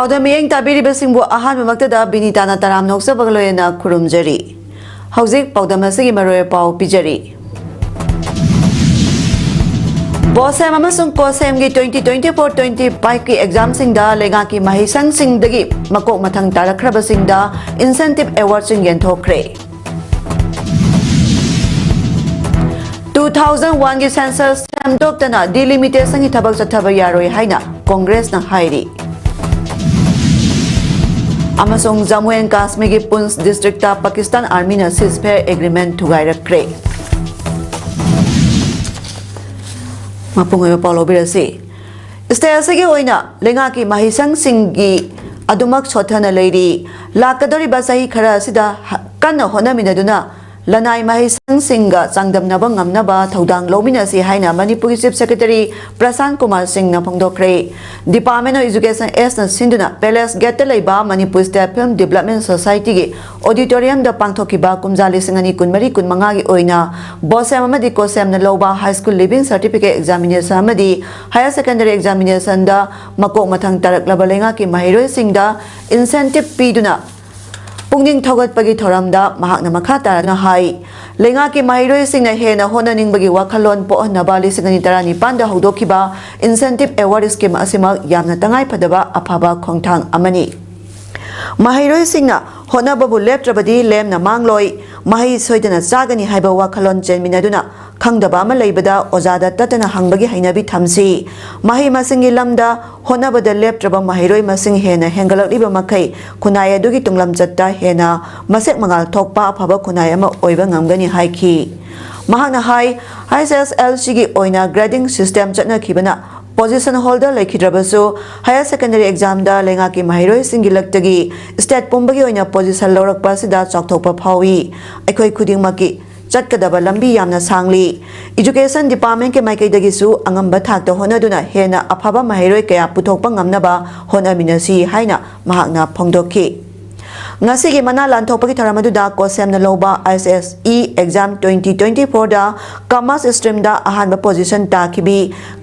PAODAM miyeng tabiribasingbu ahanmamaktada binitana taram noksabagaloyena khurumjari. Hauzik PAODAM asigi maroy pau pijari. BOSEM amasung COSEM gi 2024-25 ki exam singda lenga ki mahisang singdagi makok mathang tarakraba singda incentive award sing yenthokre. 2001 ki census samdoptana delimitation ki thabak chathaba yaroi haina Congress na hairi. Amasung Jammu and Kashmir ki Poonch district ta Pakistan Army na ceasefire agreement thugairakre. Mapungoy Paulo Birasi. Stayasagi oina lenga ki mahisang singgi adumak sothana leiri lakadori basahi khara sida kanna honaminaduna lanai mahisang singa changdamnaba ngamnaba thodang lominasi haina Manipur Chief Secretary Prasan Kumar Singh na phongdokre. Department of Education S na sinduna Palace Gate leiba Manipur State Film Development Society gi auditorium da pangthokiba kumjali singani kunmari kunmanga gi oina BOSEM amadi COSEM na loba high school living certificate examination amadi higher secondary examination da makok mathang taraklaba lenga ki mahiroi singda incentive piduna Pungning thogat pagi thoramda mahakna makata na hai lenga ki mahiroi singna hena honaning bagi wakhalon po nabali singani tarani panda hodokiba incentive award scheme asima yamna tangai padaba aphaba khongthang amani mahiroi singna honababu leptrabadi lemna mangloi mahi soidana chagani haiba wakhalon chenminaduna khangdaba ama leibada ojada tatana hangbagi hainabi thamsi mahi masingi lamda honabada leptraba mahiroi masing hena hengalakliba makai kunai adugi tunglam chatta hena masek mangal thokpa aphaba kunai ama oiba ngamgani haiki mahana hai ISSLC gi oina grading system chatna khibana position holder lekhidrabasu higher secondary exam da lenga ki mahiroi singilaktagi state pumbagi oina position lorakpa sida chokthokpa phawi aikhoi khuding maki chatkadaba lambi yamna sangli education department ke maikai dagisu angamba thakta honaduna hena aphaba mahiroi kaya puthokpa ngamnaba honaminasi haina mahakna phongdokki ngasigi mana lanthokpagi tharamadu da COSEM na loba ISSE exam 2024 da commerce stream da ahanba position ta khibi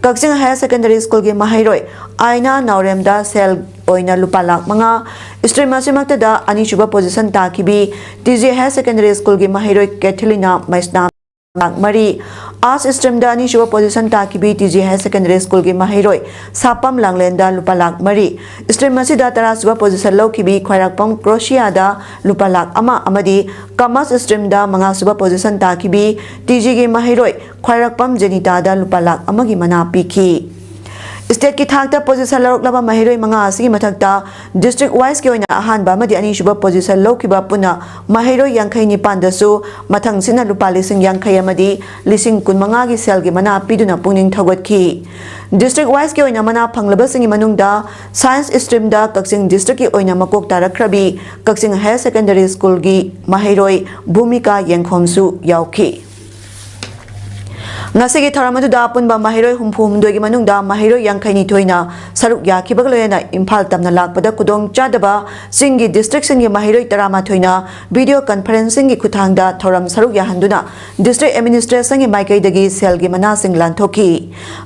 Kakching higher secondary school gi mahiroi aina naurem da sel oina lupa lakh manga stream asimakta da ani chuba position ta khibi TJ higher secondary school gi mahiroi Cathelina Maisna Mari Arts stream da ani chuba position ta khibi TJ higher secondary school gi mahiroi Sapam Langlenda lupa lakh Mari stream asida tara chuba position lo khibi Khwairakpam Croatia da lupa lakh ama amadi commerce stream da manga chuba position ta khibi TJ gi mahiroi Khwairakpam Jenita da lupa lakh amagi mana pikhi State ki thakta position loklaba mahiroi manga asigi mathakta district wise ki oina ahanba amadi ani shuba position lokhiba puna mahiroi yankhai ni pandasu mathang sina lupa lising yankhai amadi lising kun manga gi sel gi mana piduna pungning thogotki district wise ki oina mana phanglaba singi manungda science stream da Kakching district ki oina makok tarakrabi Kakching higher secondary school gi mahiroi Bhumika Yengkhomsu yaukhi Ngasigi tharamadu da punba mahiroi humphumdoi gi manungda mahiroi yangkhaini thoina saruk yakhibagloyena Imphal tamna lakpada kudong chadaba singi district singi mahiroi tarama thoina video conferencing gi khuthangda thoram saruk yahanduna district administration gi maikai dagi sel gi mana sing lanthoki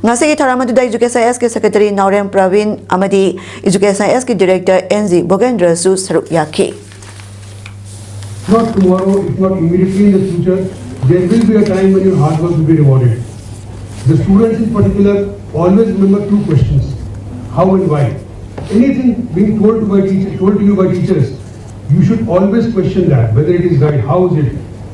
ngasigi tharamadu da education SK secretary Naurem Pravin amadi education SK director NG Bogendra su saruk yakhi Not tomorrow, if not immediately in the future, there will be a time when your hard work will be rewarded. The students in particular always remember two questions: how and why. Anything being told to you by teachers, you should always question that, whether it is right, how is it,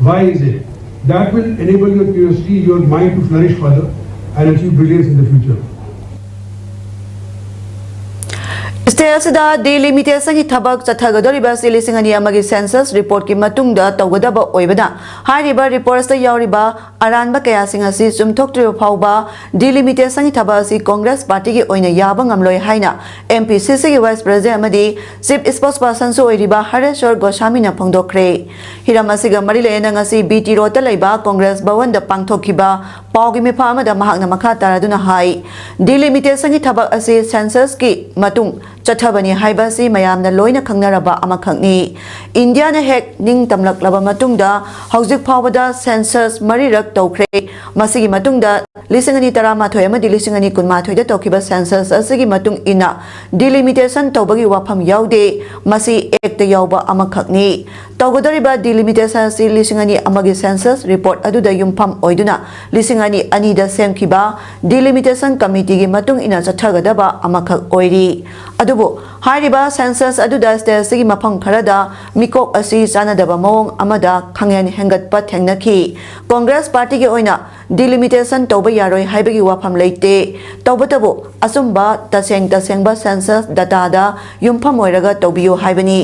why is it. That will enable your curiosity, your mind to flourish further and achieve brilliance in the future. State delimitation ki thabak chathagadoriba silisingani amagi census report ki matungda tawgadaba oibada hariba reports ta yauriba aranba kaya singasi chumthoktriba phauba delimitation ki thabasi Congress party ki oina yaba ngamloi haina MPCC ki vice president amadi chief spokesperson su oiriba Hareshwar Goswami na phongdokre hiramasiga marilena ngasi BT road ta leiba Congress bhawan da pangthokiba paugi mifa amada mahakna makha taraduna hai delimitation ki thabak asi census ki matung Chathabani haibasi mayamna loina khangnaraba amakhangni India na hek ning tamlaklaba matungda hauzik phawada census marirak tawkhre masigi matungda ꯂꯤꯁꯤꯡ ꯑꯅꯤ ꯇꯔꯥꯃꯥꯊꯣꯏ ꯑꯃꯗꯤ ꯂꯤꯁꯤꯡ ꯑꯅꯤ ꯀꯨꯟꯃꯥꯊꯣꯏꯗ ꯇꯧꯈꯤꯕ census ꯑꯁꯤꯒꯤ ꯃꯇꯨꯡ ꯏꯟꯅ ꯗꯤꯂꯤꯃꯤꯇꯦꯁꯟ ꯇꯧꯕꯒꯤ ꯋꯥꯐꯝ ꯌꯥꯎꯗꯦ, ꯃꯁꯤ ꯑꯦꯛꯇ ꯌꯥꯎꯕ ꯑꯃꯈꯛꯅꯤ꯫ ꯇꯧꯒꯗꯧꯔꯤꯕ ꯗꯤꯂꯤꯃꯤꯇꯦꯁꯟ ꯑꯁꯤ ꯂꯤꯁꯤꯡ ꯑꯅꯤ ꯑꯃꯒꯤ ꯁꯦꯟꯁꯁ ꯔꯤꯄꯣꯔꯠ ꯑꯗꯨꯗ ꯌꯨꯝꯐꯝ ꯑꯣꯏꯗꯨꯅ ꯂꯤꯁꯤꯡ ꯑꯅꯤ ꯑꯅꯤꯗ ꯁꯦꯝꯈꯤꯕ ꯗꯤꯂꯤꯃꯤꯇꯦꯁꯟ ꯀꯃꯤꯇꯤꯒꯤ ꯃꯇꯨꯡ ꯏꯟꯅ ꯆꯠꯊꯒꯗꯕ ꯑꯃꯈꯛ ꯑꯣꯏꯔꯤ꯫ ꯑꯗꯨꯕꯨ ꯍꯥꯏꯔꯤꯕ ꯁꯦꯟꯁꯁ ꯑꯗꯨꯗ ꯁ꯭ꯇꯦꯠ ꯑꯁꯤꯒꯤ ꯃꯐꯝ ꯈꯔꯗ ꯃꯤꯀꯣꯛ ꯑꯁꯤ ꯆꯥꯟꯅꯗꯕ ꯃꯑꯣꯡ ꯑꯃꯗ ꯈꯪꯍꯦꯟ ꯍꯦꯟꯒꯠꯄ ꯊꯦꯡꯅꯈꯤ꯫ ꯀꯣꯡꯒ꯭ꯔꯦꯁ ꯄꯥꯔꯇꯤꯒꯤ ꯑꯣꯏꯅ ꯗꯤꯂꯤꯃꯤꯇꯦꯁꯟ ꯇꯧꯕ ꯌꯥꯔꯣꯏ ꯍꯥꯏꯕꯒꯤ ꯋꯥꯐꯝ ꯂꯩꯇꯦ, ꯇꯧꯕꯇꯕꯨ ꯑꯆꯨꯝꯕ ꯇꯁꯦꯡꯕ ꯁꯦꯟꯁꯁ ꯗꯇꯥꯗ ꯌꯨꯝꯐꯝ ꯑꯣꯏꯔꯒ ꯇꯧꯕꯤꯌꯨ ꯍꯥꯏꯕꯅꯤ꯫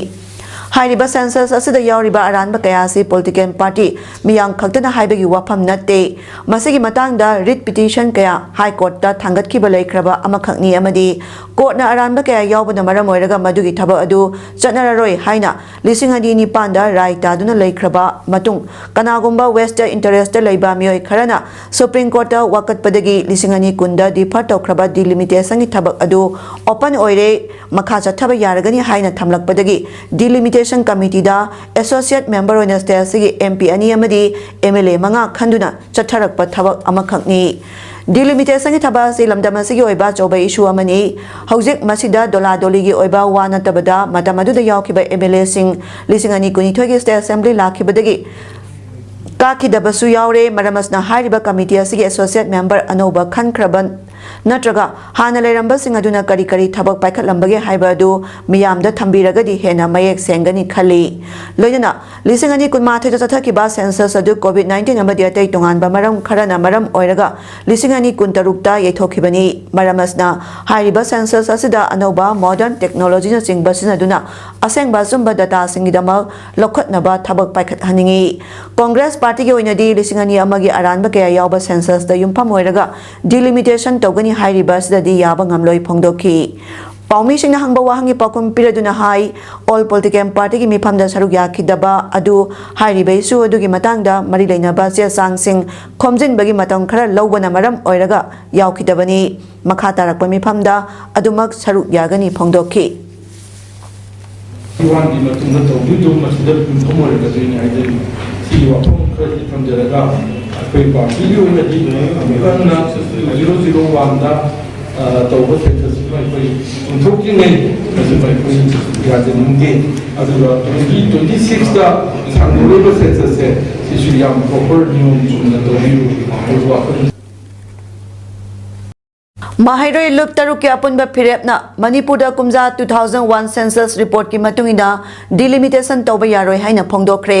ꯍꯥꯏꯔꯤꯕ ꯁꯦꯟꯁꯁ ꯑꯁꯤꯗ ꯌꯥꯎꯔꯤꯕ ꯑꯔꯥꯟꯕ ꯀꯌꯥ ꯑꯁꯤ ꯄꯣꯂꯤꯇꯤꯀꯦꯜ ꯄꯥꯔꯇꯤ ꯃꯤꯌꯥꯝ ꯈꯛꯇꯅ ꯍꯥꯏꯕꯒꯤ ꯋꯥꯐꯝ ꯅꯠꯇꯦ, ꯃꯁꯤꯒꯤ ꯃꯇꯥꯡꯗ ꯔꯤꯠ ꯄꯤꯇꯤꯁꯟ ꯀꯌꯥ ꯍꯥꯏ ꯀꯣꯔꯠꯇ ꯊꯥꯡꯒꯠꯈꯤꯕ ꯂꯩꯈ꯭ꯔꯕ ꯑꯃꯈꯛꯅꯤ ꯑꯃꯗꯤ ꯀꯣꯔꯠꯅ ꯑꯔꯥꯟꯕ ꯀꯌꯥ ꯌꯥꯎꯕꯅ ꯃꯔꯝ ꯑꯣꯏꯔꯒ ꯃꯗꯨꯒꯤ ꯊꯕꯛ ꯑꯗꯨ ꯆꯠꯅꯔꯔꯣꯏ ꯍꯥꯏꯅ ꯂꯤꯁꯤꯡ ꯑꯅꯤ ꯅꯤꯄꯥꯟꯗ ꯔꯥꯏ ꯇꯥꯗꯨꯅ ꯂꯩꯈ꯭ꯔꯕ ꯃꯇꯨꯡ ꯀꯅꯥꯒꯨꯝꯕ ꯋꯦꯁꯇ ꯏꯟꯇꯔꯦꯁꯇ ꯂꯩꯕ ꯃꯤꯑꯣꯏ ꯈꯔꯅ ꯁꯨꯄ꯭ꯔꯤꯝ ꯀꯣꯔꯠꯇ ꯋꯥꯀꯠꯄꯗꯒꯤ ꯂꯤꯁꯤꯡ ꯑꯅꯤ ꯀꯨꯟꯗ ꯗꯤꯐꯔ ꯇꯧꯈ꯭ꯔꯕ ꯗꯤꯂꯤꯃꯤꯇꯦꯁꯟꯒꯤ ꯊꯕꯛ ꯑꯗꯨ ꯑꯣꯄꯟ ꯑꯣꯏꯔꯦ, ꯃꯈꯥ ꯆꯠꯊꯕ ꯌꯥꯔꯒꯅꯤ ꯍꯥꯏꯅ ꯊꯝꯂꯛꯄꯗꯒꯤ ꯗꯤꯂꯤꯃꯤꯇꯦꯁꯟ ꯀꯃꯤꯇꯤꯗ ꯑꯦꯁꯣꯁꯤꯌꯦꯠ ꯃꯦꯝꯕꯔ ꯑꯣꯏꯅ ꯁ꯭ꯇꯦꯠ ꯑꯁꯤꯒꯤ MP ꯑꯅꯤ ꯑꯃꯗꯤ MLA 5 ꯈꯟꯗꯨꯅ ꯆꯠꯊꯔꯛꯄ ꯊꯕꯛ ꯑꯃꯈꯛꯅꯤ꯫ ꯗꯤꯂꯤꯃꯤꯇꯦꯁꯟꯒꯤ ꯊꯕꯛ ꯑꯁꯤ ꯂꯝꯗꯝ ꯑꯁꯤꯒꯤ ꯑꯣꯏꯕ ꯑꯆꯧꯕ ꯏꯁꯨ ꯑꯃꯅꯤ꯫ ꯍꯧꯖꯤꯛ ꯃꯁꯤꯗ ꯗꯣꯂꯥꯗꯣꯂꯤꯒꯤ ꯑꯣꯏꯕ ꯋꯥ ꯅꯠꯇꯕꯗ ꯃꯇꯝ ꯑꯗꯨꯗ ꯌꯥꯎꯈꯤꯕ MLAꯁꯤꯡ ꯂꯤꯁꯤꯡ ꯑꯅꯤ ꯀꯨꯟꯅꯤꯊꯣꯏꯒꯤ ꯁ꯭ꯇꯦꯠ ꯑꯦꯁꯦꯝꯕ꯭ꯂꯤ ꯂꯥꯛꯈꯤꯕꯗꯒꯤ ꯀꯥꯈꯤꯗꯕꯁꯨ ꯌꯥꯎꯔꯦ, ꯃꯔꯝ ꯑꯁꯤꯅ ꯍꯥꯏꯔꯤꯕ ꯀꯃꯤꯇꯤ ꯑꯁꯤꯒꯤ ꯑꯦꯁꯣꯁꯤꯌꯦꯠ ꯃꯦꯝꯕꯔ ꯑꯅꯧꯕ ꯈꯟꯈ꯭ꯔꯕ ꯅꯠꯇ꯭ꯔꯒ ꯍꯥꯟꯅ ꯂꯩꯔꯝꯕꯁꯤꯡ ꯑꯗꯨꯅ ꯀꯔꯤ ꯀꯔꯤ ꯊꯕꯛ ꯄꯥꯏꯈꯠꯂꯝꯕꯒꯦ ꯍꯥꯏꯕ ꯑꯗꯨ ꯃꯤꯌꯥꯝꯗ ꯊꯝꯕꯤꯔꯒꯗꯤ ꯍꯦꯟꯅ ꯃꯌꯦꯛ ꯁꯦꯡꯒꯅꯤ ꯈꯜꯂꯤ꯫ ꯂꯣꯏꯅꯅ ꯂꯤꯁꯤꯡ ꯑꯅꯤ ꯀꯨꯟꯃꯥꯊꯣꯏꯗ ꯆꯠꯊꯈꯤꯕ ꯁꯦꯟꯁꯁ ꯑꯗꯨ COVID-19 ꯑꯃꯗꯤ ꯑꯇꯩ ꯇꯣꯉꯥꯟꯕ ꯃꯔꯝ ꯈꯔꯅ ꯃꯔꯝ ꯑꯣꯏꯔꯒ ꯂꯤꯁꯤꯡ ꯑꯅꯤ ꯀꯨꯟꯇꯔꯨꯛꯇ ꯌꯩꯊꯣꯛꯈꯤꯕꯅꯤ꯫ ꯃꯔꯝ ꯑꯁꯤꯅ ꯍꯥꯏꯔꯤꯕ ꯁꯦꯟꯁꯁ ꯑꯁꯤꯗ ꯑꯅꯧꯕ ꯃꯣꯗꯔꯟ ꯇꯦꯛꯅꯣꯂꯣꯖꯤꯅꯆꯤꯡꯕ ꯁꯤꯖꯤꯟꯅꯗꯨꯅ ꯑꯁꯦꯡꯕ ꯑꯆꯨꯝꯕ ꯗꯇꯥꯁꯤꯡꯒꯤꯗꯃꯛ ꯂꯧꯈꯠꯅꯕ ꯊꯕꯛ ꯄꯥꯏꯈꯠꯍꯟꯅꯤꯡꯉꯤ꯫ ꯀꯣꯡꯒ꯭ꯔꯦꯁ ꯄꯥꯔꯇꯤꯒꯤ ꯑꯣꯏꯅꯗꯤ ꯂꯤꯁꯤꯡ ꯑꯅꯤ ꯑꯃꯒꯤ ꯑꯔꯥꯟꯕ ꯀꯌꯥ ꯌꯥꯎꯕ ꯁꯦꯟꯁꯁꯇ ꯌꯨꯝꯐꯝ ꯑꯣꯏꯔꯒ ꯗꯤꯂꯤꯃꯤꯇꯦꯁꯟ ꯇꯧꯒꯅꯤ ꯍꯥꯏꯔꯤꯕ ꯑꯁꯤꯗꯗꯤ ꯌꯥꯕ ꯉꯝꯂꯣꯏ ꯐꯣꯡꯗꯣꯛꯈꯤ꯫ ꯄꯥꯎꯃꯤꯁꯤꯡꯅ ꯍꯪꯕ ꯋꯥꯍꯪꯒꯤ ꯄꯥꯎꯈꯨꯝ ꯄꯤꯔꯗꯨꯅ ꯍꯥꯏ ꯑꯣꯜ ꯄꯣꯂꯤꯇꯤꯀꯦꯜ ꯄꯥꯔꯇꯤꯒꯤ ꯃꯤꯐꯝꯗ ꯁꯔꯨꯛ ꯌꯥꯈꯤꯗꯕ ꯑꯗꯨ ꯍꯥꯏꯔꯤꯕ ꯏꯁꯨ ꯑꯗꯨꯒꯤ ꯃꯇꯥꯡꯗ ꯃꯔꯤ ꯂꯩꯅꯕ ꯆꯦ ꯆꯥꯡꯁꯤꯡ ꯈꯣꯝꯖꯤꯟꯕꯒꯤ ꯃꯇꯝ ꯈꯔ ꯂꯧꯕꯅ ꯃꯔꯝ ꯑꯣꯏꯔꯒ ꯌꯥꯎꯈꯤꯗꯕꯅꯤ꯫ ꯃꯈꯥ ꯇꯥꯔꯛꯄ ꯃꯤꯐꯝꯗ ꯑꯗꯨꯃꯛ ꯁꯔꯨꯛ ꯌꯥꯒꯅꯤ ꯐꯣꯡꯗꯣꯛꯈꯤ꯫ ꯋꯥꯟꯒꯤ ꯃꯇꯨꯡꯗ ꯇꯧꯗꯣꯏꯗꯨ ꯃꯁꯤꯗ ꯌꯨꯝꯐꯝ ꯑꯣꯏꯔꯒꯗꯣꯏꯅꯤ ꯍꯥꯏꯖꯔꯤ꯫ ꯁꯤꯒꯤ ꯋꯥꯐꯝ ꯈꯔꯗꯤ ꯊꯝꯖꯔꯒ ꯑꯩꯈꯣꯏ ꯄꯥꯔꯇꯤꯒꯤ ꯑꯣꯏꯅꯗꯤ ꯑꯃꯨꯛꯀꯟꯅ 001ꯗ ꯇꯧꯕ ꯁꯦꯟꯁꯁꯤꯃ ꯑꯩꯈꯣꯏ ꯆꯨꯝꯊꯣꯛꯇ꯭ꯔꯤꯉꯩ ꯃꯁꯤꯃ ꯑꯩꯈꯣꯏ ꯌꯥꯖꯅꯤꯡꯗꯦ, ꯑꯗꯨꯒ 2026ꯗ ꯁꯥꯡꯗꯣꯛꯂꯤꯕ ꯁꯦꯟꯁꯁꯁꯦ ꯁꯤꯁꯨ ꯌꯥꯝ ꯄ꯭ꯔꯣꯄꯔ ꯅꯤꯌꯣꯝ ꯆꯨꯝꯅ ꯇꯧꯕꯤꯌꯨ ꯍꯥꯏꯕ ꯋꯥꯐꯝ ꯃꯍꯩꯔꯣꯏ ꯂꯨꯞ ꯇꯔꯨꯛꯀꯤ ꯑꯄꯨꯟꯕ ꯐꯤꯔꯦꯞꯅ ꯃꯅꯤꯄꯨꯔꯗ ꯀꯨꯝꯖꯥ 2001 ꯁꯦꯟꯁꯁ ꯔꯤꯄꯣꯔꯠꯀꯤ ꯃꯇꯨꯡ ꯏꯟꯅ ꯗꯤꯂꯤꯃꯤꯇꯦꯁꯟ ꯇꯧꯕ ꯌꯥꯔꯣꯏ ꯍꯥꯏꯅ ꯐꯣꯡꯗꯣꯛꯈ꯭ꯔꯦ꯫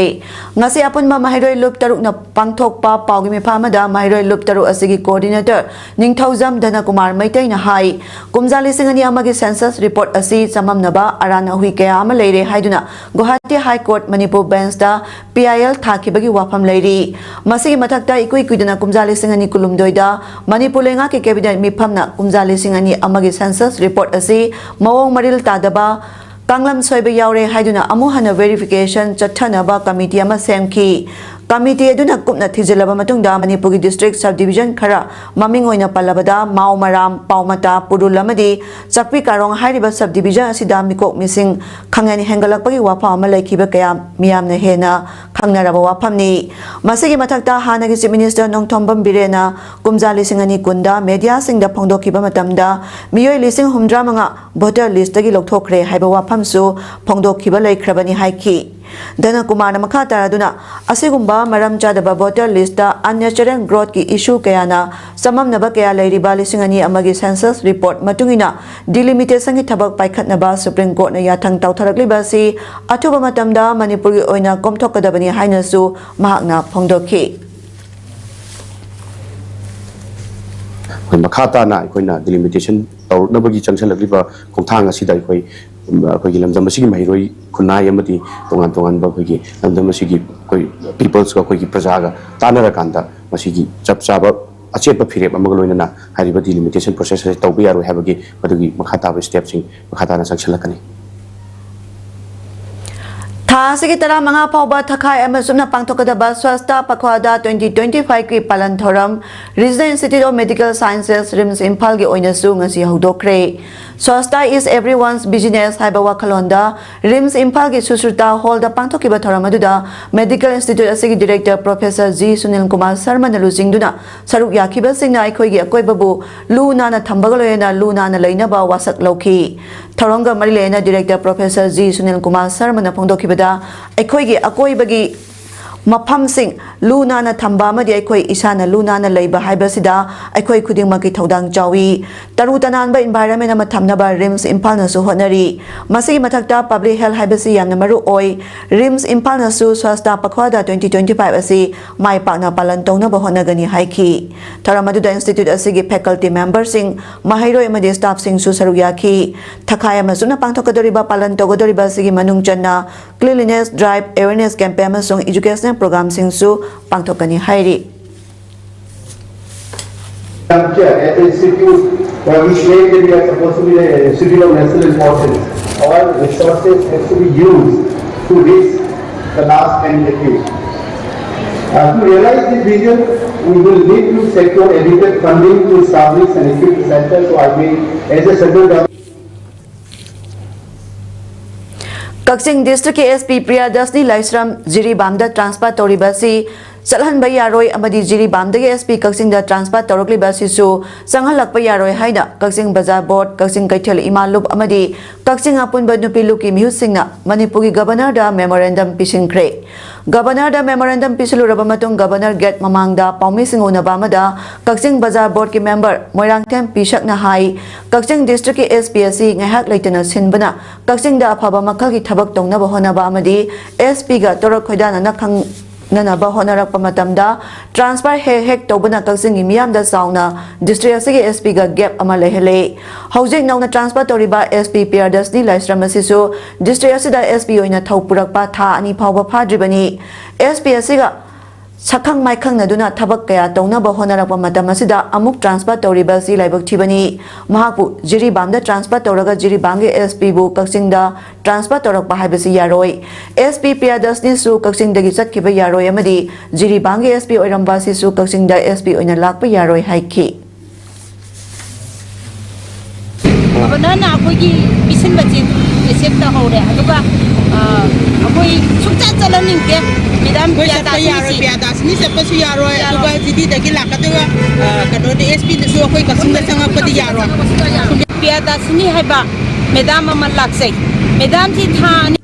ꯉꯁꯤ ꯑꯄꯨꯟꯕ ꯃꯍꯩꯔꯣꯏ ꯂꯨꯞ ꯇꯔꯨꯛꯅ ꯄꯥꯡꯊꯣꯛꯄ ꯄꯥꯎꯒꯤ ꯃꯤꯐꯝ ꯑꯃꯗ ꯃꯍꯩꯔꯣꯏ ꯂꯨꯞ ꯇꯔꯨꯛ ꯑꯁꯤꯒꯤ ꯀꯣꯑꯣꯔꯗꯤꯅꯦꯇꯔ ꯅꯤꯡꯊꯧꯖꯝ ꯙꯅꯀꯨꯃꯥꯔ ꯃꯩꯇꯩꯅ ꯍꯥꯏ ꯀꯨꯝꯖꯥ ꯂꯤꯁꯤꯡ ꯑꯅꯤ ꯑꯃꯒꯤ ꯁꯦꯟꯁꯁ ꯔꯤꯄꯣꯔꯠ ꯑꯁꯤ ꯆꯃꯝꯅꯕ ꯑꯔꯥꯟ ꯑꯍꯨꯏ ꯀꯌꯥ ꯑꯃ ꯂꯩꯔꯦ ꯍꯥꯏꯗꯨꯅ ꯒꯨꯋꯥꯍꯥꯇꯤ ꯍꯥꯏ ꯀꯣꯔꯠ ꯃꯅꯤꯄꯨꯔ ꯕꯦꯟꯁꯇ PIL ꯊꯥꯈꯤꯕꯒꯤ ꯋꯥꯐꯝ ꯂꯩꯔꯤ꯫ ꯃꯁꯤꯒꯤ ꯃꯊꯛꯇ ꯏꯀꯨꯏ ꯀꯨꯏꯗꯅ ꯀꯨꯝꯖꯥ ꯂꯤꯁꯤꯡ ꯑꯅꯤ ꯀꯨꯟꯍꯨꯝꯗꯣꯏꯗ ꯃꯅꯤꯄꯨꯔ ꯂꯩꯉꯥꯛꯀꯤ ꯀꯦꯕꯤꯅꯦꯠ ꯃꯤꯐꯝꯅ ꯀꯨꯝꯖꯥ ꯂꯤꯁꯤꯡ ꯑꯅꯤ ꯑꯃꯒꯤ ꯁꯦꯟꯁꯁ ꯔꯤꯄꯣꯔꯠ ꯑꯁꯤ ꯃꯑꯣꯡ ꯃꯔꯤꯜ ꯇꯥꯗꯕ ꯀꯥꯡꯂꯝ ꯁꯣꯏꯕ ꯌꯥꯎꯔꯦ ꯍꯥꯏꯗꯨꯅ ꯑꯃꯨꯛ ꯍꯟꯅ ꯚꯦꯔꯤꯐꯤꯀꯦꯁꯟ ꯆꯠꯊꯅꯕ ꯀꯃꯤꯇꯤ ꯑꯃ ꯁꯦꯝꯈꯤ꯫ ꯀꯃꯤꯇꯤ ꯑꯗꯨꯅ ꯀꯨꯞꯅ ꯊꯤꯖꯤꯜꯂꯕ ꯃꯇꯨꯡꯗ ꯃꯅꯤꯄꯨꯔꯒꯤ ꯗꯤꯁꯇ꯭ꯔꯤꯛ ꯁꯕ ꯗꯤꯕꯤꯖꯟ ꯈꯔ ꯃꯃꯤꯡ ꯑꯣꯏꯅ ꯄꯜꯂꯕꯗ ꯃꯥꯎꯃꯔꯥꯝ, ꯄꯥꯎꯃꯇꯥ, ꯄꯨꯔꯨꯜ ꯑꯃꯗꯤ ꯆꯥꯛꯄꯤ ꯀꯥꯔꯣꯡ ꯍꯥꯏꯔꯤꯕ ꯁꯕ ꯗꯤꯕꯤꯖꯟ ꯑꯁꯤꯗ ꯃꯤꯀꯣꯛ ꯃꯤꯁꯤꯡ ꯈꯪꯍꯦꯟ ꯍꯦꯟꯒꯠꯂꯛꯄꯒꯤ ꯋꯥꯐꯝ ꯑꯃ ꯂꯩꯈꯤꯕ ꯀꯌꯥ ꯃꯤꯌꯥꯝꯅ ꯍꯦꯟꯅ ꯈꯪꯅꯔꯕ ꯋꯥꯐꯝꯅꯤ꯫ ꯃꯁꯤꯒꯤ ꯃꯊꯛꯇ ꯍꯥꯟꯅꯒꯤ ꯆꯤꯐ ꯃꯤꯅꯤꯁꯇꯔ ꯅꯣꯡꯊꯣꯝꯕꯝ ꯕꯤꯔꯦꯟꯅ ꯀꯨꯝꯖꯥ ꯂꯤꯁꯤꯡ ꯑꯅꯤ ꯀꯨꯟꯗ ꯃꯦꯗꯤꯌꯥꯁꯤꯡꯗ ꯐꯣꯡꯗꯣꯛꯈꯤꯕ ꯃꯇꯝꯗ ꯃꯤꯑꯣꯏ ꯂꯤꯁꯤꯡ 75 ꯚꯣꯇꯔ ꯂꯤꯁꯇꯒꯤ ꯂꯧꯊꯣꯛꯈ꯭ꯔꯦ ꯍꯥꯏꯕ ꯋꯥꯐꯝꯁꯨ ꯐꯣꯡꯗꯣꯛꯈꯤꯕ ꯂꯩꯈ꯭ꯔꯕꯅꯤ ꯍꯥꯏꯈꯤ꯫ ꯙꯅꯀꯨꯃꯥꯔꯅ ꯃꯈꯥ ꯇꯥꯔꯗꯨꯅ ꯑꯁꯤꯒꯨꯝꯕ ꯃꯔꯝ ꯆꯥꯗꯕ ꯚꯣꯇꯔ ꯂꯤꯁꯇ ꯑꯟꯅꯦꯆꯔꯦꯜ ꯒ꯭ꯔꯣꯊꯀꯤ ꯏꯁꯨ ꯀꯌꯥꯅ ꯆꯃꯝꯅꯕ ꯀꯌꯥ ꯂꯩꯔꯤꯕ ꯂꯤꯁꯤꯡ ꯑꯅꯤ ꯑꯃꯒꯤ ꯁꯦꯟꯁꯁ ꯔꯤꯄꯣꯔꯠ ꯃꯇꯨꯡ ꯏꯟꯅ ꯗꯤꯂꯤꯃꯤꯇꯦꯁꯟꯒꯤ ꯊꯕꯛ ꯄꯥꯏꯈꯠꯅꯕ ꯁꯨꯄ꯭ꯔꯤꯝ ꯀꯣꯔꯠꯅ ꯌꯥꯊꯪ ꯇꯧꯊꯔꯛꯂꯤꯕ ꯑꯁꯤ ꯑꯊꯨꯕ ꯃꯇꯝꯗ ꯃꯅꯤꯄꯨꯔꯒꯤ ꯑꯣꯏꯅ ꯀꯣꯝꯊꯣꯛꯀꯗꯕꯅꯤ ꯍꯥꯏꯅꯁꯨ ꯃꯍꯥꯛꯅ ꯐꯣꯡꯗꯣꯛꯈꯤ꯫ ꯃꯈꯥ ꯇꯥꯅ ꯑꯩꯈꯣꯏꯅ ꯗꯤꯂꯤꯃꯤꯇꯦꯁꯟ ꯇꯧꯔꯛꯅꯕꯒꯤ ꯆꯪꯁꯤꯜꯂꯛꯂꯤꯕ ꯈꯣꯡꯊꯥꯡ ꯑꯁꯤꯗ ꯑꯩꯈꯣꯏꯒꯤ ꯂꯝꯗꯝ ꯑꯁꯤꯒꯤ ꯃꯍꯩꯔꯣꯏ ꯈꯨꯟꯅꯥꯏ ꯑꯃꯗꯤ ꯇꯣꯉꯥꯟ ꯇꯣꯉꯥꯟꯕ ꯑꯩꯈꯣꯏꯒꯤ ꯂꯝꯗꯝ ꯑꯁꯤꯒꯤ ꯑꯩꯈꯣꯏ ꯄꯤꯄꯜꯁꯀ ꯑꯩꯈꯣꯏꯒꯤ ꯄ꯭ꯔꯖꯥꯒ ꯇꯥꯟꯅꯔꯀꯥꯟꯗ ꯃꯁꯤꯒꯤ ꯆꯞ ꯆꯥꯕ ꯑꯆꯦꯠꯄ ꯐꯤꯔꯦꯞ ꯑꯃꯒ ꯂꯣꯏꯅꯅ ꯍꯥꯏꯔꯤꯕ ꯗꯤꯂꯤꯃꯤꯇꯦꯁꯟ ꯄ꯭ꯔꯣꯁꯦꯁ ꯑꯁꯤ ꯇꯧꯕ ꯌꯥꯔꯣꯏ ꯍꯥꯏꯕꯒꯤ ꯃꯗꯨꯒꯤ ꯃꯈꯥ ꯇꯥꯕ ꯁ꯭ꯇꯦꯞꯁꯤꯡ ꯃꯈꯥ ꯇꯥꯅ ꯆꯪꯁꯤꯜꯂꯛꯀꯅꯤ꯫ ꯊꯥ ꯑꯁꯤꯒꯤ 15 ꯐꯥꯎꯕ ꯊꯥꯈꯥꯏ ꯑꯃ ꯆꯨꯞꯅ ꯄꯥꯡꯊꯣꯛꯀꯗꯕ ꯁ꯭ꯋꯥꯁꯇ ꯄꯈ꯭ꯋꯥꯗꯥ 2025ꯒꯤ ꯄꯥꯂꯟ ꯊꯧꯔꯝ regional institute of medical sciences RIMS ꯏꯝꯐꯥꯜꯒꯤ ꯑꯣꯏꯅꯁꯨ ꯉꯁꯤ ꯍꯧꯗꯣꯛꯈ꯭ꯔꯦ꯫ Swasta is everyone's business haiba wakhalonda RIMS Imphal gi Susruta Hall da pangthokiba thoram aduda Medical Institute asigi Director Professor G Sunil Kumar Sharma na lujingduna saruk yakiba singna aikhoi gi akoibabu lu nana thambaga loyena lu nana leinaba wasak lauki thoronga marilena Director Professor G Sunil Kumar Sharma na phongdokibada aikhoi gi akoibagi Mapam Singh Luna na Thamba Madi Aikoi Isana Luna na Labor Hibasida Aikoi Kuding Maki Todang Jawi Tarutananba environment Matamnaba Rims Impalna Su Honari Masi Matakta Public Health Hibasi Yanamaru Oi Rims Impalna Su Swasta Pakwada 2025 Asi Mai Pakna Palantona Bahonagani Haiki Taramaduda Institute Asigi Faculty Member Singh Mahiro Emadi Staff Singh Su Saruyaki Takaya Mazuna Pantokadoriba Palantogodoriba Sigi Manung Janna Cleanliness Drive Awareness Campaign Song Education Program Singsu Pangtokani Hairi. At the institute which claimed that we are supposed to be a institute of national importance, all resources have to be used to reach the last end decade. To realize this vision, we will need to secure adequate funding to establish an equity center. So I mean, as a central government. Kaksing District SP Priya Dasni Laisram Jiri Bamda Transfer Toribasi Salhan Bayaroi Amadi Jiri Bamda SP Kaksing da Transfer Torokli Basisu Sanghalak Bayaroi Haida Kaksing Bazaar Board Kaksing Kaitel Imalup Amadi Kaksing Apun Badnupi Luki Musingna Manipuri Governor da Memorandum Pisingkre Governor da Memorandum Pisulu Rabamatung Governor Get Mamangda Paumising Unabamada Kaksing Bazaar Board ki member Moirangtem Pishak na Hai Kaksing District SPSC Ngahak Laitana Sinbana Kaksing da Apaba Makal ki Tabak Tongna Bahonaba Amadi SP ga Torok Khoidana Nakang Nanaba Honarakpa Matamda Transfer Hek Tobana Kaksing Miyamda Sauna District Asigi SP ga Gap Amalehele Housing Nauna Transfer Toriba SP Piardasni Laisramasisu District Asida SP Oina Thaupurakpa Tha Ani Phawba Phadribani SP Asiga Sakang Maikang Naduna Tabak Kaya Tonaba Honarakpa Matamasida Amuk Transfer Toriba Si Laibak Tibani Mahapu Jiri Bamda Transfer Toraga Jiri Bangi SP Bu Kaksingda Transfer Torak Bahibasi Yaroi SP Piadasni Su Kaksing Dagi Satkiba Yaroi Amadi Jiri Bangi SP Oirambasi Su Kaksing Da SP Oina Lakpa Yaroi Haiki Abanana Akogi Bisin Bacin Esepta Hore Aduba Akoi Sukta Chalaning ke Madam Piadasni Sepasu Yaro Aduba Sidi Dagi Lakadua Kado SP the Sokoi Kasuma Sangapati Yaro Piadasni Heba Madam Malaksai Madam Titan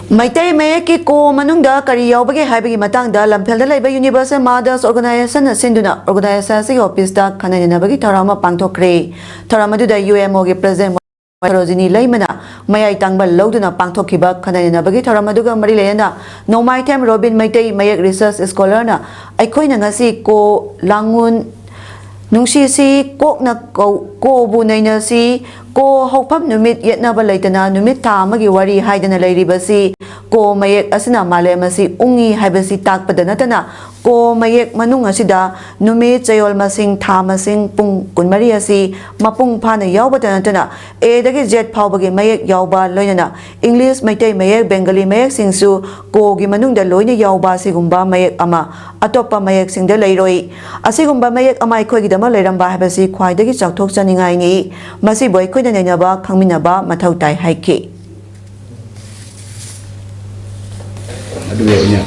Maitai Mayaki Ko Manunda Kari Yobagi Habigi Matanga Lampelda Labor Universal Mothers Organization Sinduna Organization Office da Kananabagi Tarama Pantokre Taramadu da UMO President Rosini Laimana Mayai Tangba Loduna Pangtokiba Kananabagi Taramaduga Marilena No My Time Robin Maitai Mayak Research Scholar na Aikoina Ngasi Ko Langun Nungsi si Kok na Ko Bunaina si Ko Hopam Numit Yetnaba Laitana Numit Tamagi Wari Haidana Lairibasi Ko Mayek Asina Malemasi Ungi Habasi Takpadanatana Ko Mayek Manung Asida Numit Jayol Masing Tamasing Pung Kunmariasi Mapung Pana Yaubatanatana Edagi Jet Paubagi Mayek Yauba Loyana English Maitay Mayek Bengali Mayek Singsu Ko Gimanung da Loyna Yauba Sigumba Mayek Ama Atopa Mayek Sing da Lairoi Asigumba Mayek Ama Koigidama Lairamba Habasi Kwaidagi Chaktok Saningai Masi Boy Nenaba Kaminaba Matautai Haiki. Adunya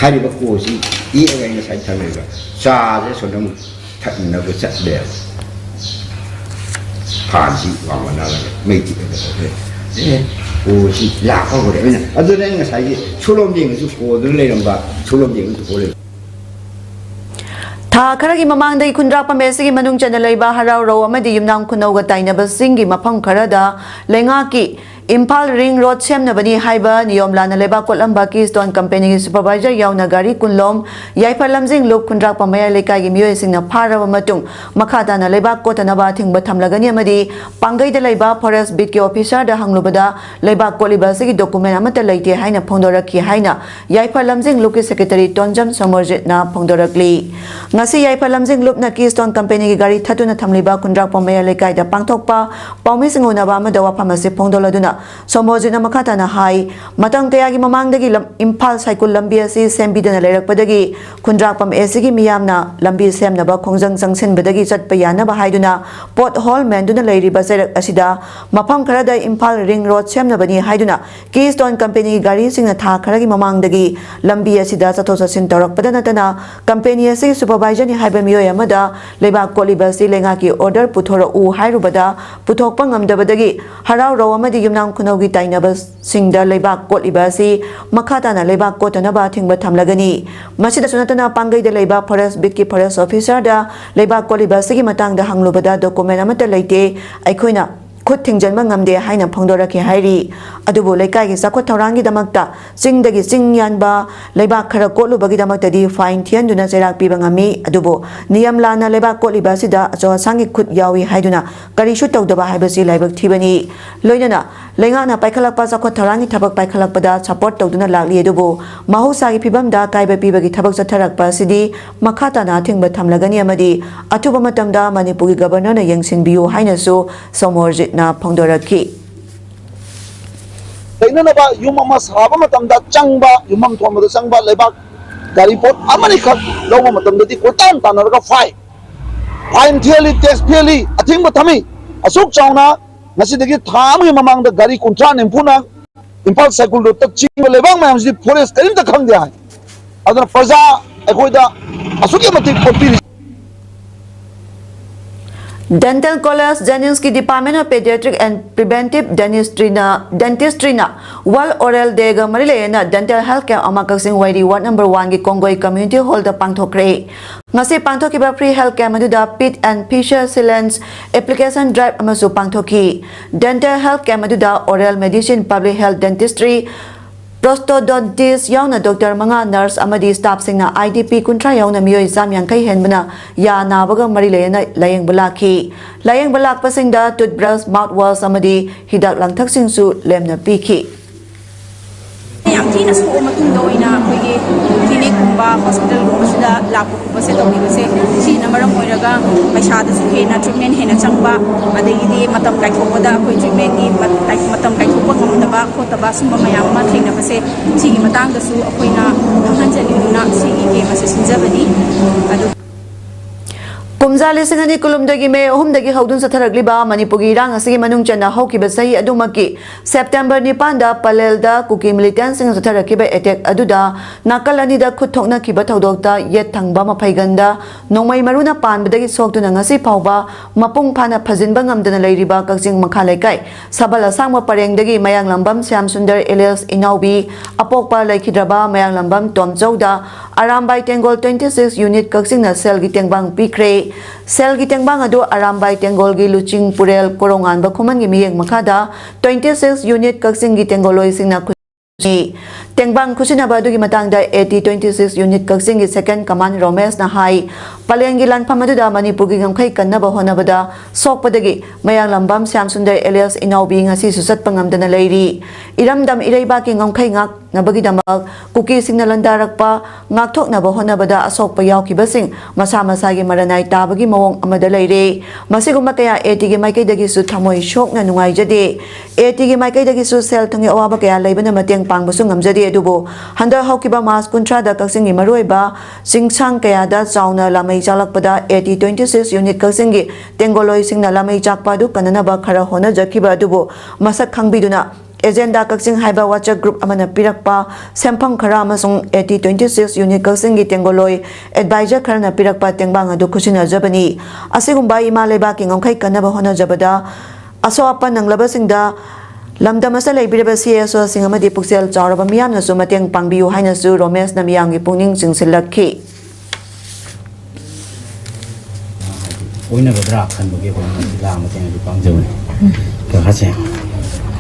hari baku si iya yang saya cakap saya sudah tak nak bercakap dia pansi mana lagi mesti oh si lah kau boleh ni adunya yang saya sulung dia itu kodoh lagi nampak sulung dia itu boleh Tha Karagi Mamangda Kundra Pamesigi Manung Chanalaiba Harau Ro Amadi Yumnam Kunoga Tainaba Singi Mapam Karada Lengaki Impal Ring Road Sem Nabani Haiba Niom Lana Leba Kolamba Keystone Company Supervisor Yauna Gari Kunlom Yaipa Lamzing Lup Kundra Pamaya Lekagi Muesing na Parava Matung Makata na Leba Kotanaba Ting Batamlagani Amadi Pangai de Leba Forest Bitki Officer da Hanglubada Leba Koliba Sigi Document Amata Laiti Haina Pondora Ki Haina Yaipa Lamzing Luki Secretary Tonjam Somorjit na Pondora Gli Ngasi Yaipa Lamzing Lup na Keystone Company ki Gari Tatu na Tamliba Kundra Pamaya Lekai da Pangtokpa Paumising Unaba Madawa Pamasi Pondola Duna Somojina Makatana Hai, Matang Kayagi Mamangdagi Impal Cycle Lambiasi, Sembidana Lerakpadagi, Kundrakam Esigi Miyamna, Lambi Semnaba, Kongzang Sangsin Badagi Sat Payana Bahaiduna, Port Hall Manduna Lady Bazarak Asida, Mapam Karada Impal Ring Road Semnabani Haiduna, Keystone Company Gari Singna Karagi Mamangdagi, Lambi Asida Satosa Sintorak Padanatana, Company Asi Supervisor ni Haibamio Yamada, Leba Kolibasi Lengaki Order Putora U Hairubada, Putokpangam Dabadagi, Harau Rawamadi Yumnam Kunogi Tainabas, Singda Leba Kolibasi, Makatana Leba Kotanaba Tingba Tamlagani, Masida Sunatana Pangai de Leba Forest Bitki Forest Officer da, Leba Kolibasi Matang the Hanglubada document Amata Late, Aikoina. Khut thingjan ngamde haina phongdora ki hairi adubu lekai gi sakot thaurangi damakta singdagi singyan ba leiba khara kolu bagi damakta di fine thian duna jerak pi bangami adubu niyam lana leiba koli basida ajo sangi khut yawi haiduna kari shu tawdaba haibasi laibak thibani loinana lenga na paikhalakpa sakot thaurangi thabak paikhalakpada support tawduna lakli adubu mahusa gi phibam da kaiba pi bagi thabak chatharakpa sidi makhata na thingba thamlagani amadi atuba matamda manipuri governor na yengsin biu haina su somorjit na Pongdoraki. Tainanaba yumama saba matamda changba yumam thomada changba lebak gari pot amani khak lawa matamda di kotan tanarga fine thiali tax thiali athingba thami asuk chauna ngasidagi thamgi mamangda gari kuntra nempuna impal cycle do tak chingba lebang mayam si forest karim ta khangde hai adana praja ekhoida asuki matik potpi Dental College Janinski Department of Pediatric and Preventive Dentistry na Wal Oral Dega Marilena Dental Healthcare Amakasing Wairi Ward No. 1 gi Kongoi Community Hall da Pangthokre ngasi pangthokiba free healthcare maduda pit and fisher sealants application drive amasu pangthoki dental healthcare maduda oral medicine public health dentistry Prostodontist yauna Dr. Manga nurse amadi staff singna IDP kuntra yauna miyoi samyangkai henbana ya nabaga marilena layeng balaki layeng balak pasingda toothbrush mouthwash amadi hidak langthak singsu lemna piki yang thina su matung doina khoige clinic kumba hospital kumba sida lapu kumba se dobi base si namaram oiraga paisa da su hena treatment hena changba adagi di matam kai khopada khoi treatment ni matam kai khoppa ngamdaba khotaba sumba mayam ma thina base si gi matang da su akoina thangjani na si gi ke mase sinjabani adu Kumzali Singani Kulumdagi May Homdagi Haudun Sataragliba Manipugi Rang Asigi Manung Chana Hoki Basai Adumaki September Nipanda Palelda Kuki Militan Sing Satarakiba Attack Aduda Nakalanida Kutokna Kibata Doctor Yet Tangbama Paiganda Nomai Maruna Pan Badagi Sok to Nangasi Pauba Mapung Pana Pazin Bangam Dana Riba Kaksing Makalekai Sabala Sangma Pareng Dagi Mayang Lambam Sam Sundar Elias Inaubi Apokpa Laikidraba Mayang Lambam Tom Zoda Arambai Tengol 26 Unit Kaksing na Selgi Tengbang Pikre Sel gi tengbang adu arambai tengol gi luching purel korongan ba khuman gi miyeng makada 26 unit kaksing gi tengoloi singna Tengbang Kusina Badu gi matangda 26 unit kaksing gi second command Romesh na hai Palengi lan pamaduda Manipur gi ngamkhai kannaba honabada sokpadagi mayang lambam Syam Sundar Elias Inaubi ngasi susat pangamdana leiri iramdam iraiba ki ngamkhai ngak nabagi damak kuki singna landarakpa ngakthok naba honabada asokpa yaukibasing masa masa gi maranai tabagi mawong amada leire masiguma kaya eti gi maikai dagi su thamoi shok na nungai jade eti gi maikai dagi su sel thangi awaba kaya leibana mateng pangbasu ngamjade adubo handa haukiba mas kuntra da kaksing gi maroiba singsang kaya da chauna lamai jalakpada 26 unit kaksing gi tengoloi singna lamai jakpa du kanana ba khara hona jakiba adubo masak khangbiduna agenda kaksing haiba WhatsApp group amana pirakpa sempang khara amasung 26 unit kaksing gi tengoloi advisor kharna pirakpa tengbang adu khusina jabani asigumba imaleba ki ngomkhai kanaba hona jabada aso apa nanglaba singda lamdamasa leibiraba CSO singamadi puksel chauraba miyamna su mateng pangbiu haina su Romesh na miyang gi pungning chingsilakhi oina badra khan boge ko la mateng di pangjawni ka hache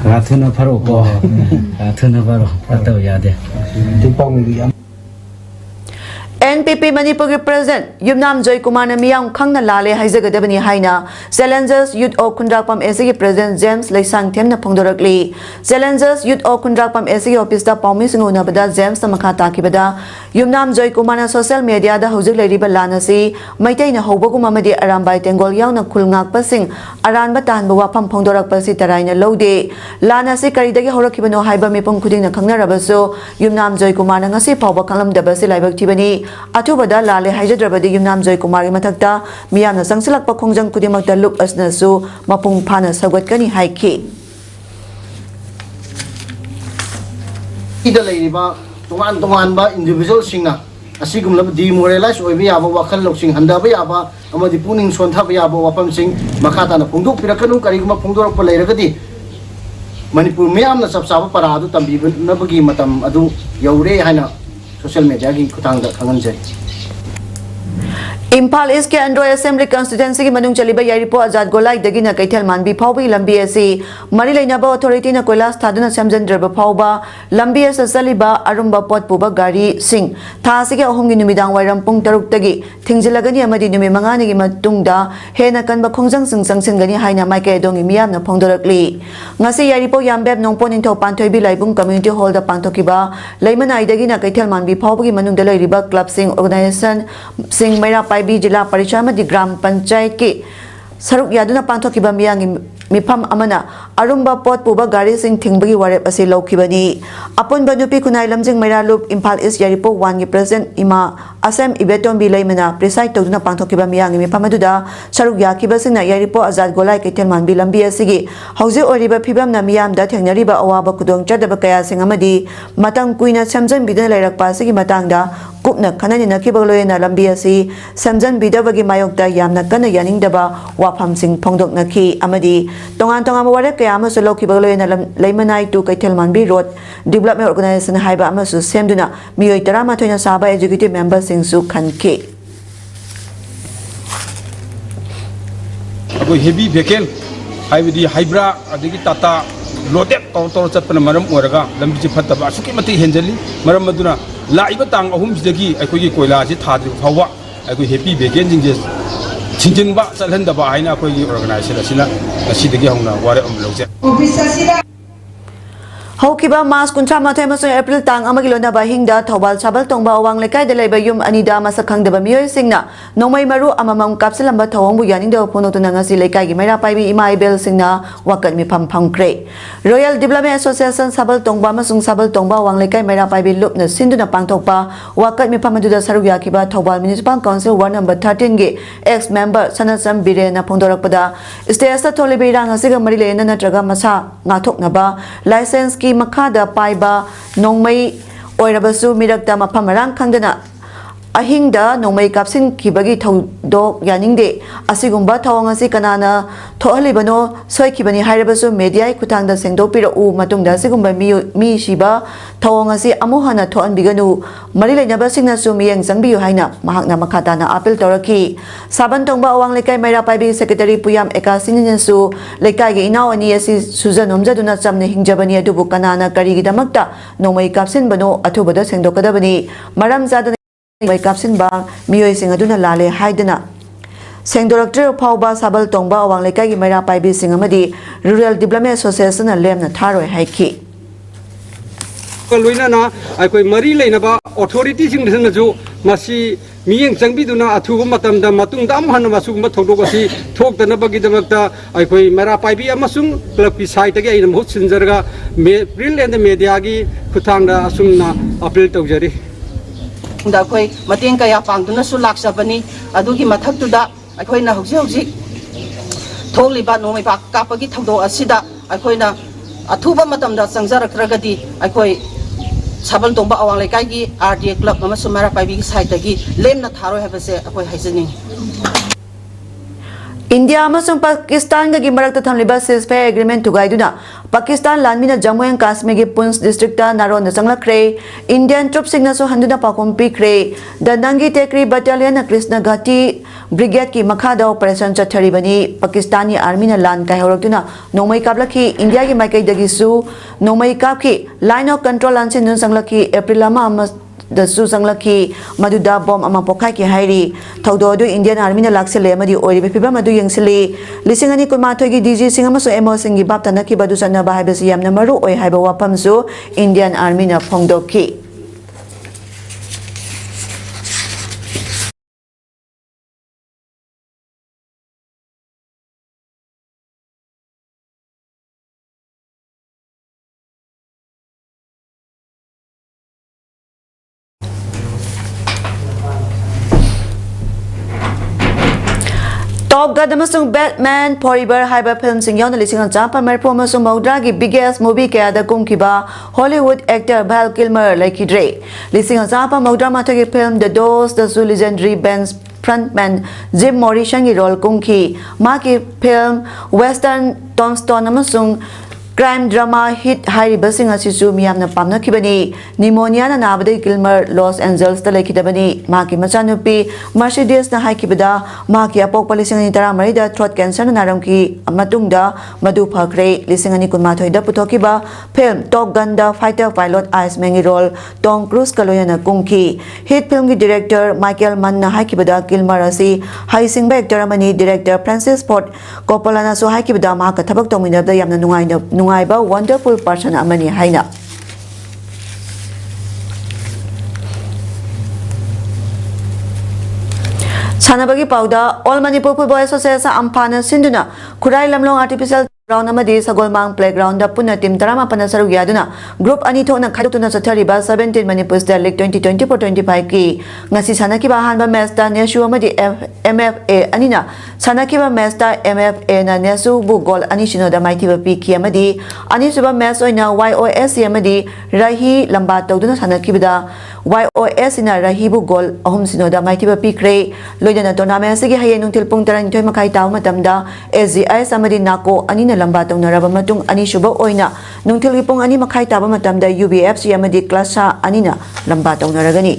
rathuna pharo ko rathuna pharo ataw yade NPP Manipur President Yumnam Joy Kumar Miyam Khangna Lale Haizagadabani Haina Challengers Youth of Kundrakpam SG President James Laisang Temna Pongdorakli Challengers Youth of Kundrakpam SG Office da Paumi Singuna Bada James Tamakata Kibada Yumnam Joy Kumar social media da Hojik Ladiba Lanasi Maitai na Hoboguma Madi Arambai Tengol Yauna Kulngak Pasing Aran Batan Bawapam Pongdorak Pasi Taraina Lode Lanasi Karidagi Horakibano Haiba Mipong Kuding na Kangna Rabaso Yumnam Joy Kumar Ngasi Pawba Kalam Dabasi Laibak Tibani Atubada Lale Haijadrabadi Yumnam Joy Kumari Matakta Miyana Sangsilak Pakongjang Kudimakta Look Asnasu Mapung Pana Sawatkani Haiki ida leiriba tongan tongan ba individual singa asigum lab demoralize oibi aba wakal loksing handa ba aba amadi puning sontha ba aba wapam sing makata na pungduk pirakanu kariguma pungdorok pa leiragadi Manipur miyam na sabsaba para adu tambi na bagi matam adu yaure haina social media gi kutang da kangan jai Impal East के Android Assembly Constituency की मनुंग चली बा यारिपो आजाद गोलाई दगी न कैथल मानबी फाउबी लंबी ऐसी मरी लेनाबा अथॉरिटी न कोइलास थादुना सेमजनद्रब फाउबा लंबी ऐसा चलीबा अरुंबा पोट पुबा गाड़ी सिंह थासी के अहुम की नुमिदांग वायरम पुंग तरुक तगी थिंगजिलगनी अमदी नुमि मंगानी की मतुंगदा हेना कनबा खोंजंग सिंग संगसिंगनी हाइना माइके दोंगी मियाम न फोंदरकली ngasi यारिपो यामबेब नोंपो निंथौ पांथोइबी लाइबुंग कम्युनिटी हॉल दा पांथोकिबा लैमनाई दगी न कैथल मानबी फाउबी मनुंग द लैरिबा क्लब सिंह ऑर्गेनाइजेशन सिंह मैरा पाइबी जिला परिषद में ग्राम पंचायत के सरुक यादुना पांथोकिबा मियांगी मिफम अमना अरुंबा पोट पुबा गाड़ी सिंह थिंगबगी वारेप असे लौखिबनी अपुन बनुपी खुनाई लमजिंग मैरालुप इम्फाल ईस्ट यारिपो 1 की प्रेसिडेंट इमा असम इबेटोम बी लैमना प्रिसाइड तौदुना पांथोकिबा मियांगी मिफम अदुदा सरुक याकिबसिंगना यारिपो आजाद गोलाई कैथेलमान बी लंबी असिगी हौजे ओरिबा फिबमना मियामदा थेंगनरिबा अवाबा खुदोंग चदबा कया सिंग अमदी मतंग कुइना समजन बिदन लैरकपा असिगी मतंगदा कुपना खननि नखिबा लोयना लंबी असि समजन बिदबगी मायोक्ता यामना कन यानिंगदबा वाफम सिंग फोंदोक नखी अमदी तोंगान तोंगान वारेप कया अमसु लौखिबा लोयना लैमनाई टू कैथेलमान बी रोड डेवलपमेंट ऑर्गेनाइजेशन हाइबा अमसु सेमदुना मियोय 13 साबा एग्जीक्यूटिव मेंबर सिंगसु खनके अबो हेवी वेहिकल हाइबदी हाइब्रा अदगी टाटा लोडेड तौर चतपन मरम ओरगा लंबी फतबा सुकी मति हेंजली मरम मदुना लाइबा तांग अहुम सिदगी अखोगी कोयला सि थाद्रि फावा अखोई हेवी वेहिकल जिंजे छिंजिनबा चलहंदबा हाइना अखोगी ऑर्गेनाइजेशन असिना असिदगी हौना वारे अम लौजे हौकिबा मास कुंथ्रा माथै मसो एप्रिल तांग अमगी लोना बाहिंगदा थौबाल साबल तोंबा अवांग लेकाय दे लेबा युम अनिदा मसक खंगदबा मियोय सिंगना नोमै मरु अममम कापसिलंबा थौंगबु यानिंगदा फोनोतुना ngasi लेकाय gi मैरा पाइबी इमा इबेल सिंगना वाकत मिफम फंगक्रे रॉयल डेवलपमेंट एसोसिएशन साबल तोंबा मसुंग साबल तोंबा अवांग लेकाय मैरा पाइबी लुपना सिंदुना पांगथोकपा वाकत मिफम अदुदा सरुक याकिबा Thoubal municipal council ward number 13 गे एक्स मेंबर सनसम बिरेना फोंदोरकपदा स्टेटस थोलेबे रांग असिगा मरि लेना नत्रगा मसा ngathoknaba लाइसेंस की मखादा पाइबा नोंमै ओइरबसु मिरक्ता मफम रंग खंगदना अहिंगदा नोंमै कापसिन खिबगी थौदोक यानिंगदे असिगुंबा थौंग असि कनाना थोहलिबनो सोइखिबनी हाइरबसु मीडिया खुथांगदा सेंदोपिर उ मतुंगदा सिगुंबा मी शिबा थौंग असि अमुहना थोअनबिगनु मरि लेनबा सिंगनासु मियंग संगबियु हाइना महाकना मखाताना अपील तौरखी साबन तोंबा अवांग लेकाय मैरा पाइबी सेक्रेटरी पुयाम एकासिननसु लेकाय गे इनाव अनि असि सुजनोमजदुना चमने हिंजबनी अदुबु कनाना करिगिदमक्ता नोंमै कापसिनबनो अथुबदा सेंदोकदबनी मरम जादना मै कापसिनबा मियोय सिंग अदुना लाले हाइदना सेंदोरक्टर फाउबा साबल तोंबा अवांग लेकाय गी मैरा पाइबी सिंग अमदी रूरल डेवलपमेंट एसोसिएशन लेमना थारोय हाइखी लोइना अखोई मरी लेनबा अथॉरिटी सिंगसनजु मसी मियेंग चंगबिदुना अथुगु मतमदा मतुंग दाम हन मसुगुम थोदोगसी थोकदनबगिदमक्ता अखोई मैरा पाइबी अमसुंग क्लब की साइट के आइनम हुत सिनजरगा प्रिंट एंड मीडिया की खुथांगदा असुंगना अपील तौजरी अखोई मतेंग कया पांगदुनसु लाक्सबनी अदुगी मथक्तुदा अखोइना हौजि हौजि थोलिबा नोमै पाक कापगी थौदो असिदा अखोइना अथुबा मतमदा संजरक्रगदी अखोई साबल तोंबा अवांग लेकाई आरडीए क्लब अमसु मैरा पाइबी साइटगी लेमना थारो हेबसे अखोई हाइजनी इंडिया अमसुंग पाकिस्तान गी मरक्ता थमलिबा सीजफायर एग्रीमेंट थुगाइदुना पाकिस्तान लानमिना जम्मू एंड कश्मीर की पुंछ डिस्ट्रिक्ट नारोन चंगलख्रे इंडियन ट्रूप सिंगनासु हंदुना पाकुम पिख्रे द नंगी टेकरी बटालियन कृष्ण घाटी ब्रिगेड की मखादा ऑपरेशन चथरिबनी पाकिस्तानी आर्मी ना लान कायहोरक्तुना नोमै काबलखी इंडिया की माइकैदगिसु नोमै काबखी लाइन ऑफ कंट्रोल लानसिन चंगलखी एप्रिल दसु संगलखी मदुदा बॉम्ब अमा पोखाई की हाइरी थौदो दु इंडियन आर्मी ना लाक्सेले अमदी ओरिबे फिबम अदु यंगसिली लिसिंग अनि कुमाथोय की डीजी सिंह अमसो एमओ सिंह की बाप तनकी बदु सन्ना बाहाइबसि यामना मरु ओय हाइबा वाफमसु इंडियन आर्मी ना फोंगदोखी Top Gun amasung Batman Forever haiba film sing yauna lising ang champa merpo amasung maudra gi biggest movie kaya da kumkiba Hollywood actor Val Kilmer laikidre lising ang champa maudra mathagi film The Doors the legendary band's frontman Jim Morrison gi role kumki maki film Western Tombstone amasung crime drama hit hairi basing asisu miyamna pamna kibani pneumonia na nabade Kilmer Los Angeles ta laikidabani maki machanupi Mercedes na haikibada maki apok palising ani tara marida throat cancer na naramki matungda madu phakre lising ani kunmathoi da putokiba film Top Gun da fighter pilot Ice Man role Tom Cruise kaloyana kungki hit film ki director Michael Mann na haikibada Kilmer asi haisingba actor amani director Francis Ford Coppola na so haikibada ma ka thabak tongminabda yamna nungaiba wonderful person amani haina Sanabagi Pauda All Manipur Football Association Ampana Sinduna Kurai Lamlong Artificial Ground amadi Sagolmang Playground da puna team tarama panasaru yaduna group ani thona khadutuna chathariba 17 Manipur State League 2024-25 ki ngasi sanakiba hanba match da Nesu amadi MFA anina sanakiba match da MFA na Nesu bu goal ani shino da maithiba pi ki amadi ani suba match oina YOS amadi Rahi lamba tawduna sanakibada YOS ina Rahi bu goal ahum sino da maithiba pi kre loidana tournament sigi haye nungtil pung 12 makai taw matamda SGI amadi nako ani lamba tong naraba matung ani shuba oina nungthil gi pung ani makhai taba matamda UBFC amadi class sa anina lamba tong naragani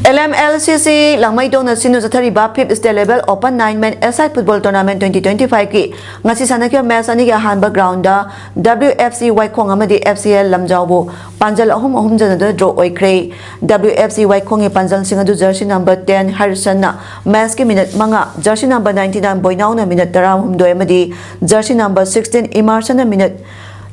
LMLCC langmaidong na sinu sathari ba 5th state level open 9-man aside football tournament 2025 ki ngasi sanakya match ani ga hanba ground da WFC Waikhong amadi FCL lamjawbo panjal ahum jana da draw oikre WFC Waikhong e panjal singadu jersey number 10 Harrison na match ki minute manga jersey number 99 Boinaw na minute 12 amadi jersey number 16 Emerson na minute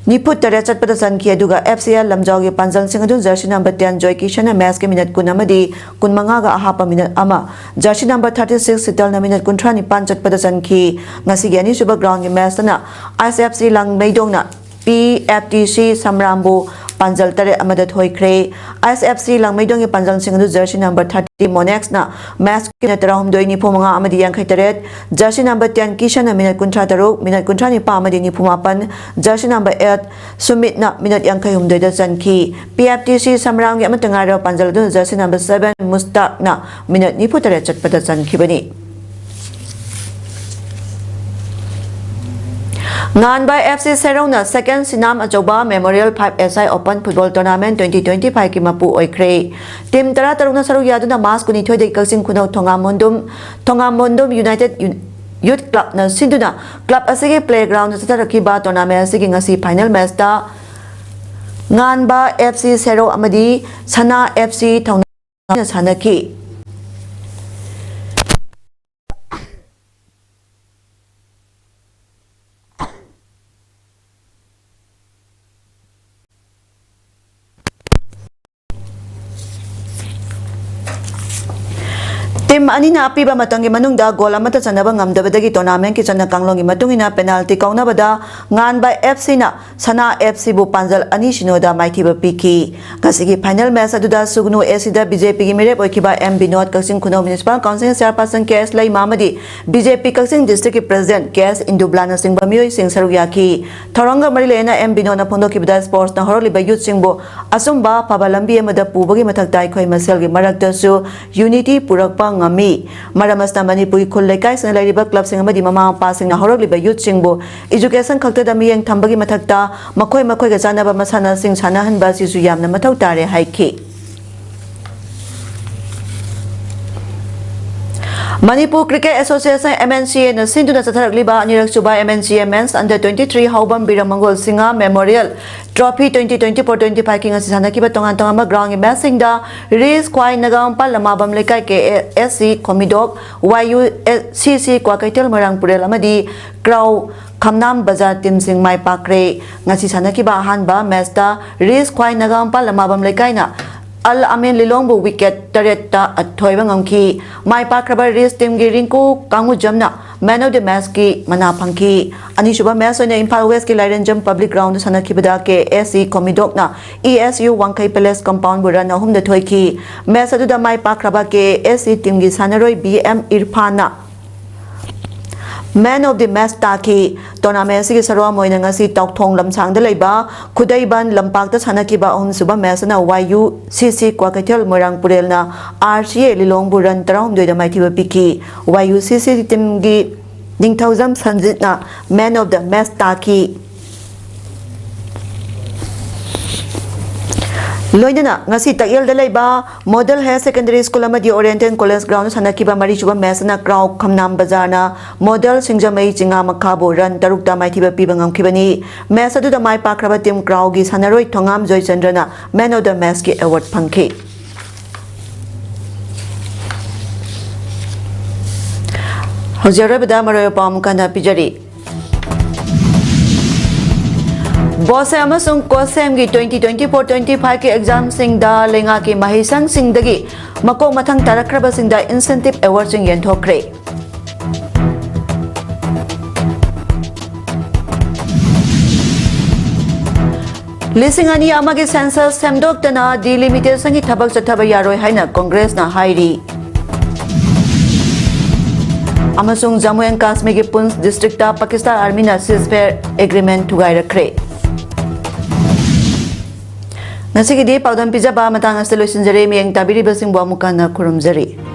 Niput tare chatpada sanki aduga FCL lamjawgi panjal singadu jersey number 10 Joy Kishan match ke minute kunamadi kunmanga ga ahapa minute ama jersey number 36 Sital na minute kuntrani pan chatpada sanki ngasi gani suba ground ge match na ICFC langmeidong na PFTC Samrambu panjal tare amada thoikre ICFC langmeidong ge panjal singadu jersey number 30 Monex na match ki natarahum doi ni phomanga amadi yang khaitaret jersey number 10 Kishan na minute kuntra taruk minute kuntra ni pa amadi ni phumapan jersey number 8 Sumit na minute yang khai humdoi da chanki PFTC Samram ge amatanga ro panjal du jersey number 7 Mustaq na minute ni phutare chatpada chanki bani Ngan by FC Serona second Sinam Ajoba Memorial 5 SI Open Football Tournament 2025 ki mapu oikre team tara taruna saru yaduna mas kuni thoi de kalsing kunau Thongamondum United Youth Club na sinduna club asige playground sa taraki ba tournament asige ngasi final match da Ngan ba FC Sero amadi Sana FC Thongna sanaki Team ani na apiba matangi manungda goal amata chanaba ngamdabadagi tournament ki channa kanglongi matungina penalty kaunabada ngan by FC na Sana FC bu panjal ani shinoda maithiba piki kasigi final match aduda sugnu AC da BJP gi mere boikiba M Binod Kaksing Khunau Municipal Council chairperson KS Lai Mamadi BJP Kaksing district ki president KS Indublana Singh Bamioi Singh Saruyaki Thoranga Marilena M Binod na phondo kibda sports na horoli ba youth singbo asumba pabalambi amada pubagi mathaktai khoi masel gi marakta su unity purakpa ngami maramasna Manipuri khul lekai sing lairiba club sing amadi mama pa sing na horoliba youth singbo education khakta da miyeng thambagi mathakta makhoi ga janaba masana sing sanahan ba sisu yamna mathau tare haiki Manipur Cricket Association MNCA na sinduna satharakliba anirak suba MNCA Men's Under 23 Haubam Biramangol Singa Memorial Trophy 2024-25 king asisana kiba tongan ma ground match singda Riz Kwai Nagam Palamabam Lekai ke SC Komidok YUCC Kwakaitel Marang Purel amadi Crow Kamnam Bazar Team Sing Mai Pakre ngasi sana kiba hanba match da Riz Kwai Nagam Palamabam Lekai na Al Amin Lilongbu wicket taretta athoibang amki mai pakraba race team gi rinku kangu jamna man of the match ki mana phangki ani shuba match oina Imphal West ki Lairen Jam public ground sanakibada ke SC Komidok na ESU Wangkai Palace compound buran ahum da thoiki match adu da mai pakraba ke SC team gi sanaroi BM Irfana Man of the match taki tournament sigi sarwa moina ngasi tawthong lamsang da leiba khudaiban lampak ta sanakiba ahum suba match na YUCC Kwakaitel Morang Purel na RCA Lilong Buran taram doida maithiba piki YUCC team gi ningthauzam sanjit na man of the match taki Loinana ngasi takyal da leiba Model Higher Secondary School amadi Oriental College ground sanakiba mari chuba match na crowd Kamnam Bazar na Model Singjamai Jinga Makhabo ran tarukta maithiba pibangam kibani match adu da mai pakraba team crowd gi sanaroi Thongam Joy Chandrana man of the match ki award phangki Hojarabada maroyo pam kana pijari Bose amasung Kosem gi 2024-25 ke exam sing da lenga ki mahisang sing dagi mako mathang tarakraba sing da incentive award sing yen thokre Lising ani amagi census semdok tana delimitation gi thabak chathaba yaroi haina Congress na hairi amasung Jammu and Kashmir gi Poonch district ta Pakistan army na ceasefire agreement thugai rakre Nasi kidi PAODAM pijaba matang asal loisinjari miyang tabiri basing buah muka na kurumjari.